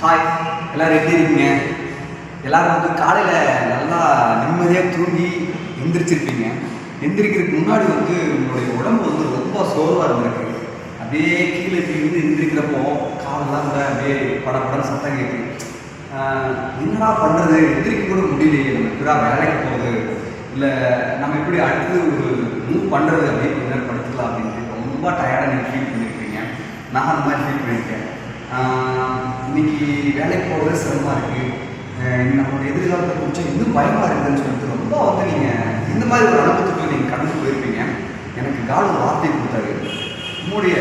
Hi, எல்லோரும் எப்படி இருக்கீங்க? எல்லோரும் வந்து காலையில் நல்லா நிம்மதியாக தூங்கி எந்திரிச்சிருப்பீங்க. எந்திரிக்கிறதுக்கு முன்னாடி வந்து உங்களுடைய உடம்பு வந்து ரொம்ப சோர்வாக இருந்திருக்கு. அப்படியே கீழே இருந்து எந்திரிக்கிறப்போ காலெல்லாம் கூட அப்படியே படப்படன்னு சத்தம் கேட்குது. என்னடா பண்ணுறது, எந்திரிக்க கூட முடியலையே, நம்ம இப்படா வேலைக்கு போகுது, இல்லை நம்ம எப்படி அடுத்து ஒரு மூவ் பண்ணுறது அப்படின்னு கொஞ்ச நேரம் படுத்துக்கலாம் அப்படின்ட்டு ரொம்ப டயர்டாக நீங்கள் ஃபீல் பண்ணியிருப்பீங்க. நான் அந்த மாதிரி ஃபீல் பண்ணியிருக்கேன். இன்னைக்கு வேலைக்கு போகிறது சிரமமாக இருக்குது, நம்மளோட எதிர்காலத்தை குறித்து இன்னும் பயமாக இருக்குதுன்னு சொல்லிட்டு ரொம்ப வந்து நீங்கள் இந்த மாதிரி ஒரு அனுபவத்துக்கு நீங்கள் கடந்து போயிருப்பீங்க. எனக்கு காட் ஒரு வார்த்தை கொடுத்தாரு. உங்களுடைய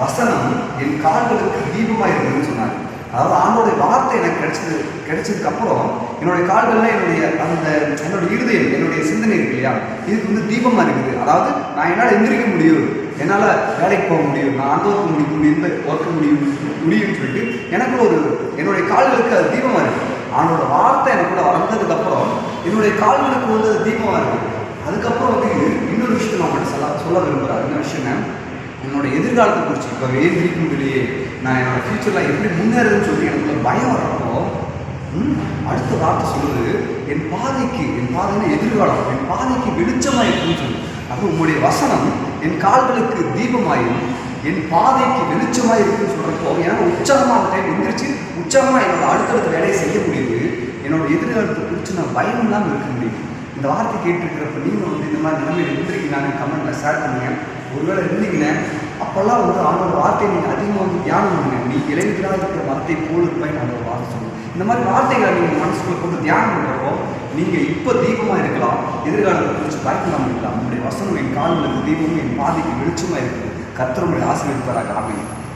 வசனம் என் கால்களுக்கு தீபமாக இருக்குதுன்னு சொன்னார். அதாவது ஆண்டோடைய வார்த்தை எனக்கு கிடைச்சதுக்கப்புறம் என்னுடைய கால்களில் என்னுடைய இருதயம், என்னுடைய சிந்தனை இருக்கு இல்லையா, இதுக்கு வந்து தீபமாக இருக்குது. அதாவது நான் என்னால் எந்திரிக்க முடியும், என்னால் வேலைக்கு போக முடியும், நான் அந்த ஒர்க் முடியும்னு சொல்லிட்டு எனக்குள்ள என்னுடைய கால்களுக்கு அது தீபமாக இருக்குது. அவனோட வார்த்தை எனக்குள்ள வளர்ந்ததுக்கப்புறம் என்னுடைய கால்களுக்கு வந்து அது தீபமாக இருக்குது. அதுக்கப்புறம் வந்து இன்னொரு விஷயத்தை நான் உங்கள்கிட்ட சொல்ல விரும்புகிறேன். என்ன விஷயம்னா, என்னோட எதிர்காலத்தை குறித்து இப்போ எந்திரிக்க முடியலையே, நான் என்னோட ஃபியூச்சரில் எப்படி முன்னேறதுன்னு சொல்லி எனக்குள்ள பயம் வர்றப்போ அடுத்த வார்த்தை சொல்லுது, என் பாதைன்னு எதிர்காலம் என் பாதைக்கு வெளிச்சமாக இருக்குன்னு சொல்லி. அது உங்களுடைய வசனம் என் கால்களுக்கு தீபமாயும் என் பாதைக்கு வெளிச்சமாக இருக்குன்னு சொல்கிறப்போ எனக்கு உற்சாகமாக அந்த டைம் எந்திரிச்சு உற்சாகமாக என்னோட அடுத்தடுத்த வேலையை செய்ய முடியுது. என்னோட எதிர்காலத்தை குறித்து நான் பயம் இல்லாமல் இருக்க முடியும். இந்த வார்த்தை கேட்டுருக்கிறப்ப நீங்கள் வந்து இந்த மாதிரி நிலைமையில் இருந்திருக்கீங்கன்னு கமெண்ட்டில் ஷேர் பண்ணுங்க. ஒருவேளை இருந்தீங்கன்னா அப்போல்லாம் வந்து அவனோட வார்த்தையை நீங்கள் அதிகமாக வந்து தியானம் பண்ணுங்க. நீ இளைஞராக இருக்கிற வார்த்தை போல் இருப்பேன் அந்த ஒரு வார்த்தை சொல்லுங்கள். இந்த மாதிரி வார்த்தைகளை நீங்கள் மனசுக்குள்ள போட்டு தியானம் பண்ணுறப்போ நீங்கள் இப்போ தீபமாக இருக்கலாம், எதிர்காலத்தை குறித்து பயப்படாமல் இருக்கலாம். நம்முடைய வசனம் என் கால்களுக்கு தீபமும் என் பாதைக்கு வெளிச்சமாக இருக்குது. கர்த்தர் உங்களை ஆசீர்வதிப்பாராக. ஆமென்.